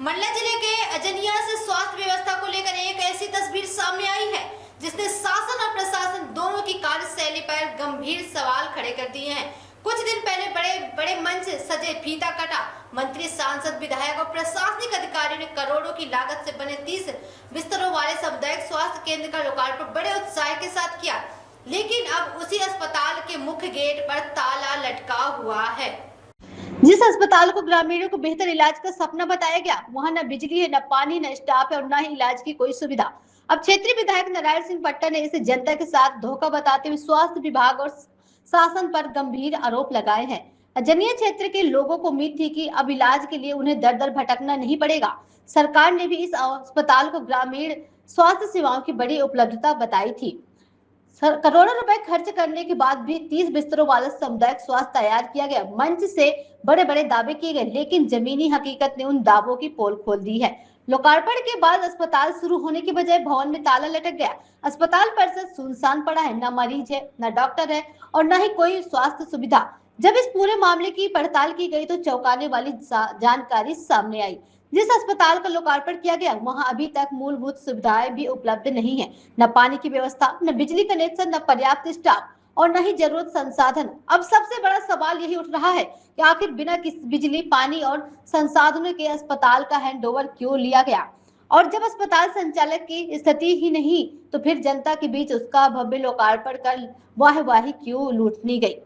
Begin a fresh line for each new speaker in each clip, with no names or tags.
मंडला जिले के अजनिया से स्वास्थ्य व्यवस्था को लेकर एक ऐसी तस्वीर सामने आई है जिसने शासन और प्रशासन दोनों की कार्यशैली पर गंभीर सवाल खड़े कर दिए हैं। कुछ दिन पहले बड़े बड़े मंच सजे फीता कटा। मंत्री, सांसद, विधायक और प्रशासनिक अधिकारियों ने करोड़ों की लागत से बने 30 बिस्तरों वाले सामुदायिक स्वास्थ्य केंद्र का लोकार्पण बड़े उत्साह के साथ किया, लेकिन अब उसी अस्पताल के मुख्य गेट पर ताला लटका हुआ है। जिस अस्पताल को ग्रामीणों को बेहतर इलाज का सपना बताया गया, वहां न बिजली है, न पानी, न स्टाफ है और न ही इलाज की कोई सुविधा। अब क्षेत्रीय विधायक नारायण सिंह पट्टा ने इसे जनता के साथ धोखा बताते हुए स्वास्थ्य विभाग और शासन पर गंभीर आरोप लगाए हैं। अजनिया क्षेत्र के लोगों को उम्मीद थी कि अब इलाज के लिए उन्हें दर दर भटकना नहीं पड़ेगा। सरकार ने भी इस अस्पताल को ग्रामीण स्वास्थ्य सेवाओं की बड़ी उपलब्धता बताई थी। करोड़ों रुपए खर्च करने के बाद भी 30 बिस्तरों वाला सामुदायिक स्वास्थ्य तैयार किया गया। मंच से बड़े बड़े दावे किए गए, लेकिन जमीनी हकीकत ने उन दावों की पोल खोल दी है। लोकार्पण के बाद अस्पताल शुरू होने के बजाय भवन में ताला लटक गया। अस्पताल परिसर सुनसान पड़ा है, न मरीज है, न डॉक्टर है और न ही कोई स्वास्थ्य सुविधा। जब इस पूरे मामले की पड़ताल की गई तो चौंकाने वाली जानकारी सामने आई। जिस अस्पताल का लोकार्पण किया गया, वहां अभी तक मूलभूत सुविधाएं भी उपलब्ध नहीं है। न पानी की व्यवस्था, न बिजली कनेक्शन, न पर्याप्त स्टाफ और न ही जरूरत संसाधन। अब सबसे बड़ा सवाल यही उठ रहा है कि आखिर बिना बिजली, पानी और संसाधनों के अस्पताल का हैंडओवर क्यों लिया गया, और जब अस्पताल संचालक की स्थिति ही नहीं तो फिर जनता के बीच उसका भव्य लोकार्पण कर वाहवाही क्यों लूटनी गई।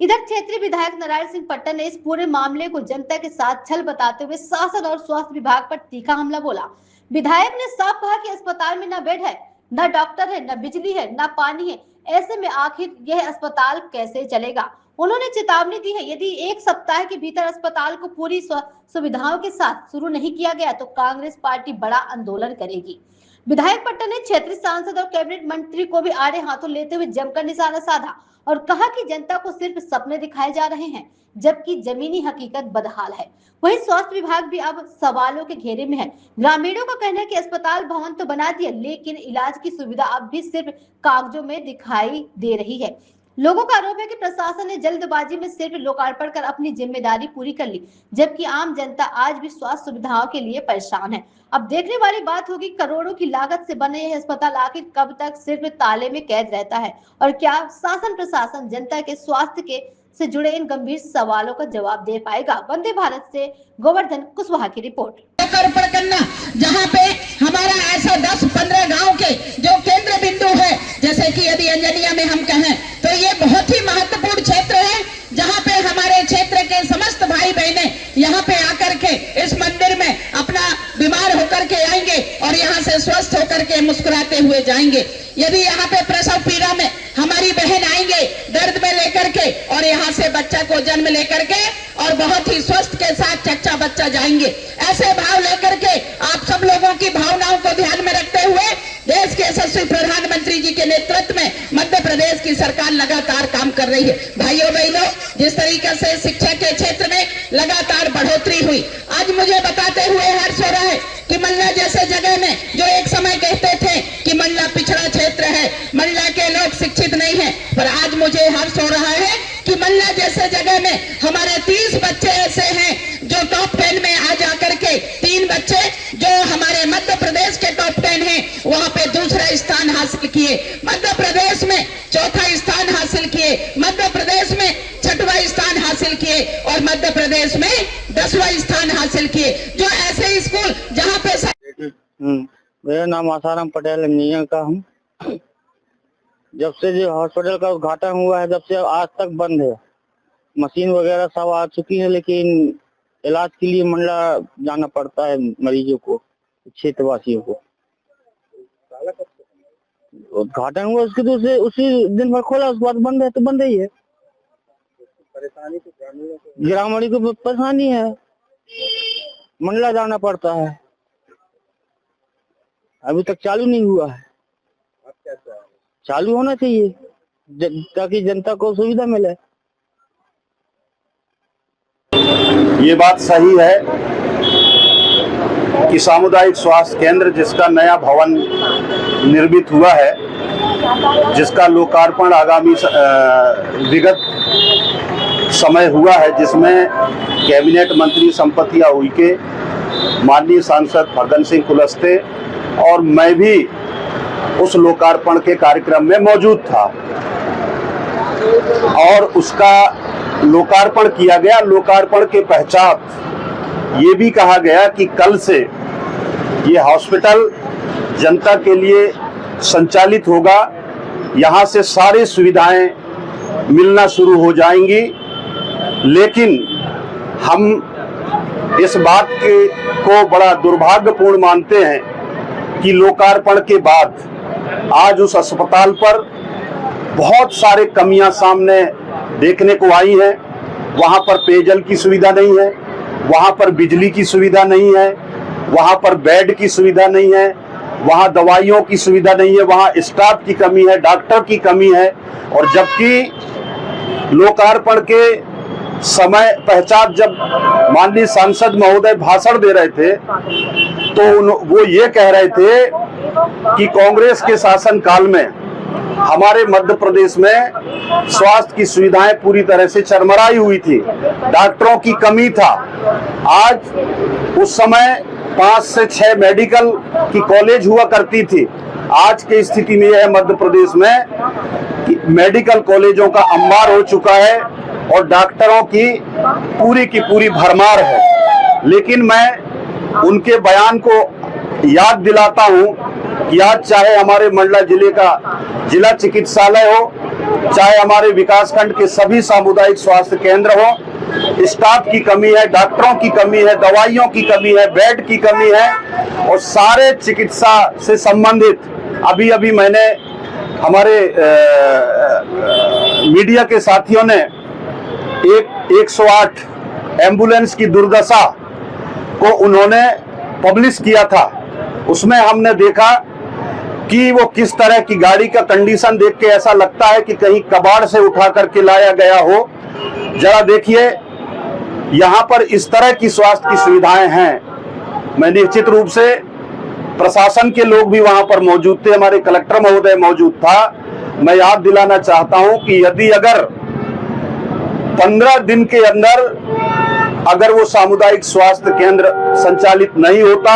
इधर क्षेत्रीय विधायक नारायण सिंह पट्टा ने इस पूरे मामले को जनता के साथ छल बताते हुए शासन और स्वास्थ्य विभाग पर तीखा हमला बोला। विधायक ने साफ कहा कि अस्पताल में न बेड है, न डॉक्टर है, न बिजली है, न पानी है। ऐसे में आखिर यह अस्पताल कैसे चलेगा। उन्होंने चेतावनी दी है, यदि एक सप्ताह के भीतर अस्पताल को पूरी सुविधाओं के साथ शुरू नहीं किया गया तो कांग्रेस पार्टी बड़ा आंदोलन करेगी। विधायक पट्टा ने क्षेत्रीय सांसद और कैबिनेट मंत्री को भी आड़े हाथों लेते हुए जमकर निशाना साधा और कहा कि जनता को सिर्फ सपने दिखाए जा रहे हैं, जबकि जमीनी हकीकत बदहाल है। वहीं स्वास्थ्य विभाग भी अब सवालों के घेरे में है। ग्रामीणों का कहना है कि अस्पताल भवन तो बना दिया, लेकिन इलाज की सुविधा अब भी सिर्फ कागजों में दिखाई दे रही है। लोगों का आरोप है कि प्रशासन ने जल्दबाजी में सिर्फ लोकार्पण कर अपनी जिम्मेदारी पूरी कर ली, जबकि आम जनता आज भी स्वास्थ्य सुविधाओं के लिए परेशान है। अब देखने वाली बात होगी, करोड़ों की लागत से बने यह अस्पताल आखिर कब तक सिर्फ ताले में कैद रहता है और क्या शासन प्रशासन जनता के स्वास्थ्य के से जुड़े इन गंभीर सवालों का जवाब दे पाएगा। वंदे भारत से गोवर्धन कुशवाहा की रिपोर्ट।
लोकार्पण करना, जहाँ पे हमारा ऐसा 10-15 गांव के जो केंद्र बिंदु है, जैसे कि यदि अंजनिया में हम कहें तो ये बहुत ही महत्वपूर्ण क्षेत्र है, जहाँ पे हमारे क्षेत्र के समस्त भाई बहने यहाँ पे आकर के इस मंदिर में अपना बीमार होकर के आएंगे और यहाँ से स्वस्थ होकर के मुस्कुराते हुए जाएंगे। यदि यहाँ पे प्रसव पीड़ा में हमारी बहन आएंगे दर्द में लेकर के और यहाँ से बच्चा को जन्म लेकर के और बहुत ही स्वस्थ के साथ चच्चा बच्चा जाएंगे। ऐसे भाव लेकर के आप सब लोगों की भावनाओं को ध्यान में रखते हुए देश के यशस्वी प्रधानमंत्री जी के नेतृत्व में मध्य प्रदेश की सरकार लगातार काम कर रही है। भाइयों बहनों, जिस तरीके से शिक्षा के क्षेत्र में लगातार बढ़ोतरी हुई, आज मुझे बताते हुए हर्ष हो रहा है कि मंडला जैसे जगह में जो एक समय कहते थे कि मंडला पिछड़ा क्षेत्र है, मंडला के लोग शिक्षित नहीं है, पर आज मुझे हर्ष हो रहा है कि मंडला जैसे जगह में हमारे 30 बच्चे ऐसे हैं जो टॉप 10 में आ जाकर के 3 बच्चे जो हमारे मध्य प्रदेश के टॉप 10 हैं वहां पे दूसरा स्थान हासिल किए, मध्य प्रदेश में चौथा स्थान हासिल किए, मध्य प्रदेश में 6वां स्थान हासिल किए और मध्य प्रदेश में 10वां स्थान हासिल किए। जो ऐसे स्कूल जहाँ पे
मेरा नाम आसाराम पटेल अंजनिया का हूँ। जब से जो हॉस्पिटल का उद्घाटन हुआ है जब से आज तक बंद है। मशीन वगैरह सब आ चुकी है, लेकिन इलाज के लिए मंडला जाना पड़ता है मरीजों को, क्षेत्रवासियों को। उद्घाटन हुआ उसके दूसरे उसी दिन भर खोला, उसके बाद बंद है तो बंद ही है।
परेशानी तो
ग्रामीणों को परेशानी है, मंडला जाना पड़ता है, अभी तक चालू नहीं हुआ है। चालू होना चाहिए ताकि जनता को सुविधा मिले।
ये बात सही है कि सामुदायिक स्वास्थ्य केंद्र जिसका नया भवन निर्मित हुआ है, जिसका लोकार्पण आगामी विगत समय हुआ है, जिसमें कैबिनेट मंत्री संपत उइके माननीय सांसद फग्गन सिंह कुलस्ते और मैं भी उस लोकार्पण के कार्यक्रम में मौजूद था और उसका लोकार्पण किया गया। लोकार्पण के पश्चात ये भी कहा गया कि कल से ये हॉस्पिटल जनता के लिए संचालित होगा, यहाँ से सारी सुविधाएं मिलना शुरू हो जाएंगी। लेकिन हम इस बात को बड़ा दुर्भाग्यपूर्ण मानते हैं कि लोकार्पण के बाद आज उस अस्पताल पर बहुत सारे कमियां सामने देखने को आई हैं। वहां पर पेयजल की सुविधा नहीं है, वहां पर बिजली की सुविधा नहीं है, वहां पर बेड की सुविधा नहीं है, वहां दवाइयों की सुविधा नहीं है, वहां स्टाफ की कमी है, डॉक्टर की कमी है। और जबकि लोकार्पण के समय पश्चात जब माननीय सांसद महोदय भाषण दे रहे थे तो वो ये कह रहे थे कि कांग्रेस के शासन काल में हमारे मध्य प्रदेश में स्वास्थ्य की सुविधाएं पूरी तरह से चरमराई हुई थी, डॉक्टरों की कमी था। आज उस समय 5 से 6 मेडिकल की कॉलेज हुआ करती थी। आज की स्थिति में यह मध्य प्रदेश में कि मेडिकल कॉलेजों का अंबार हो चुका है और डॉक्टरों की पूरी भरमार है। लेकिन मैं उनके बयान को याद दिलाता हूं कि आज चाहे हमारे मंडला जिले का जिला चिकित्सालय हो, चाहे हमारे विकासखंड के सभी सामुदायिक स्वास्थ्य केंद्र हो, स्टाफ की कमी है, डॉक्टरों की कमी है, दवाइयों की कमी है, बेड की कमी है और सारे चिकित्सा से संबंधित अभी मैंने हमारे मीडिया के साथियों ने 108 एम्बुलेंस की दुर्दशा को उन्होंने पब्लिश किया था। उसमें हमने देखा कि वो किस तरह की गाड़ी का कंडीशन देख के ऐसा लगता है कि कहीं कबाड़ से उठा करके लाया गया हो। जरा देखिए, यहाँ पर इस तरह की स्वास्थ्य की सुविधाएं हैं। मैं निश्चित रूप से प्रशासन के लोग भी वहां पर मौजूद थे, हमारे कलेक्टर महोदय मौजूद था। मैं याद दिलाना चाहता हूं कि यदि अगर 15 दिन के अंदर अगर वो सामुदायिक स्वास्थ्य केंद्र संचालित नहीं होता,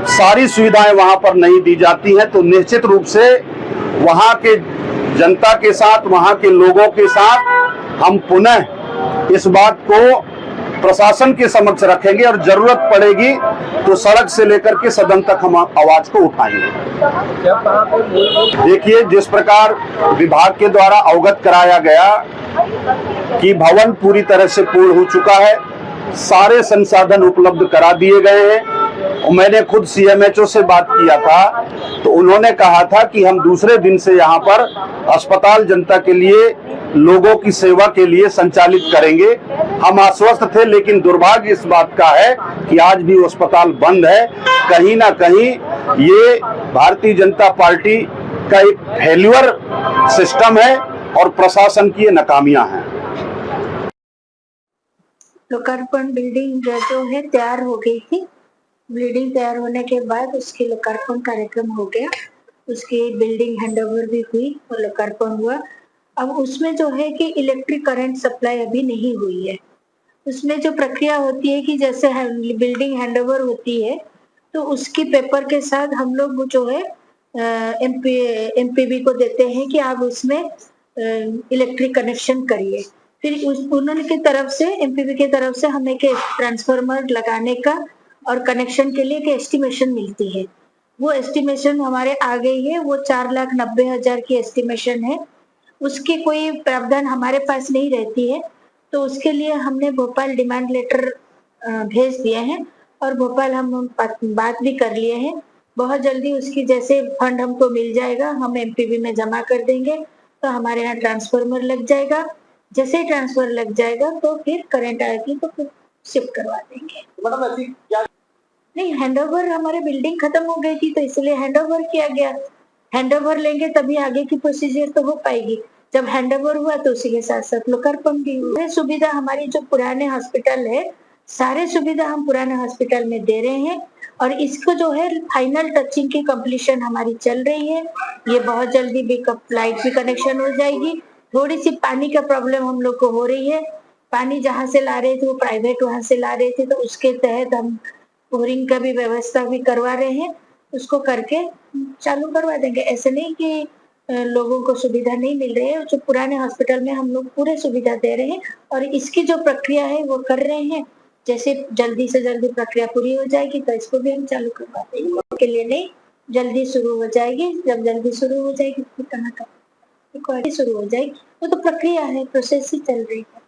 सारी सुविधाएं वहां पर नहीं दी जाती हैं, तो निश्चित रूप से वहां के जनता के साथ, वहां के लोगों के साथ हम पुनः इस बात को प्रशासन के समक्ष रखेंगे और जरूरत पड़ेगी तो सड़क से लेकर के सदन तक हम आवाज को उठाएंगे। देखिए, जिस प्रकार विभाग के द्वारा अवगत कराया गया कि भवन पूरी तरह से पूर्ण हो चुका है, सारे संसाधन उपलब्ध करा दिए गए हैं। और मैंने खुद सीएमएचओ से बात किया था तो उन्होंने कहा था कि हम दूसरे दिन से यहाँ पर अस्पताल जनता के लिए, लोगों की सेवा के लिए संचालित करेंगे। हम आश्वस्त थे, लेकिन दुर्भाग्य इस बात का है कि आज भी वो अस्पताल बंद है। कहीं ना कहीं ये भारतीय जनता पार्टी का एक फेल्यूर सिस्टम है और प्रशासन की ये नाकामियां हैं।
लोकार्पण बिल्डिंग जो है तैयार हो गई थी। बिल्डिंग तैयार होने के बाद उसके लोकार्पण कार्यक्रम हो गया, उसकी बिल्डिंग हैंडओवर भी हुई और लोकार्पण हुआ। अब उसमें जो है कि इलेक्ट्रिक करंट सप्लाई अभी नहीं हुई है। उसमें जो प्रक्रिया होती है कि जैसे बिल्डिंग हैंडओवर होती है तो उसकी पेपर के साथ हम लोग जो है एमपीबी को देते हैं कि आप उसमें इलेक्ट्रिक कनेक्शन करिए। फिर उन्होंने की तरफ से, एमपीबी की तरफ से हमें एक ट्रांसफार्मर लगाने का और कनेक्शन के लिए एक एस्टिमेशन मिलती है। वो एस्टिमेशन हमारे आ गई है, वो 4,90,000 की एस्टिमेशन है। उसकी कोई प्रावधान हमारे पास नहीं रहती है, तो उसके लिए हमने भोपाल डिमांड लेटर भेज दिए हैं और भोपाल हम बात भी कर लिए हैं। बहुत जल्दी उसकी जैसे फंड हमको मिल जाएगा, हम एमपीबी में जमा कर देंगे तो हमारे यहाँ ट्रांसफार्मर लग जाएगा। जैसे ही ट्रांसफर लग जाएगा तो फिर करंट आएगी तो फिर शिफ्ट करवा देंगे। नहीं, हैंडओवर हमारे बिल्डिंग खत्म हो गई थी तो इसलिए हैंडओवर किया गया। हैंडओवर लेंगे तभी आगे की प्रोसीजर तो हो पाएगी। जब हैंडओवर हुआ तो उसी के साथ साथ लोकार्पण भी हुआ। सुविधा हमारी जो पुराने हॉस्पिटल है, सारे सुविधा हम पुराने हॉस्पिटल में दे रहे हैं और इसको जो है फाइनल टचिंग की कंप्लीशन हमारी चल रही है। ये बहुत जल्दी भी लाइट भी कनेक्शन हो जाएगी। थोड़ी सी पानी का प्रॉब्लम हम लोग को हो रही है। पानी जहाँ से ला रहे थे वो प्राइवेट वहां से ला रहे थे, तो उसके तहत हम बोरिंग का भी व्यवस्था भी करवा रहे हैं, उसको करके चालू करवा देंगे। ऐसे नहीं कि लोगों को सुविधा नहीं मिल रही है, जो पुराने हॉस्पिटल में हम लोग पूरे सुविधा दे रहे हैं और इसकी जो प्रक्रिया है वो कर रहे हैं। जैसे जल्दी से जल्दी प्रक्रिया पूरी हो जाएगी तो इसको भी हम चालू करवा देंगे, के लिए नहीं, जल्दी शुरू हो जाएगी। जब जल्दी शुरू हो जाएगी फिर कहाँ शुरू हो जाएगी, वो तो प्रक्रिया है, प्रोसेस ही चल रही है।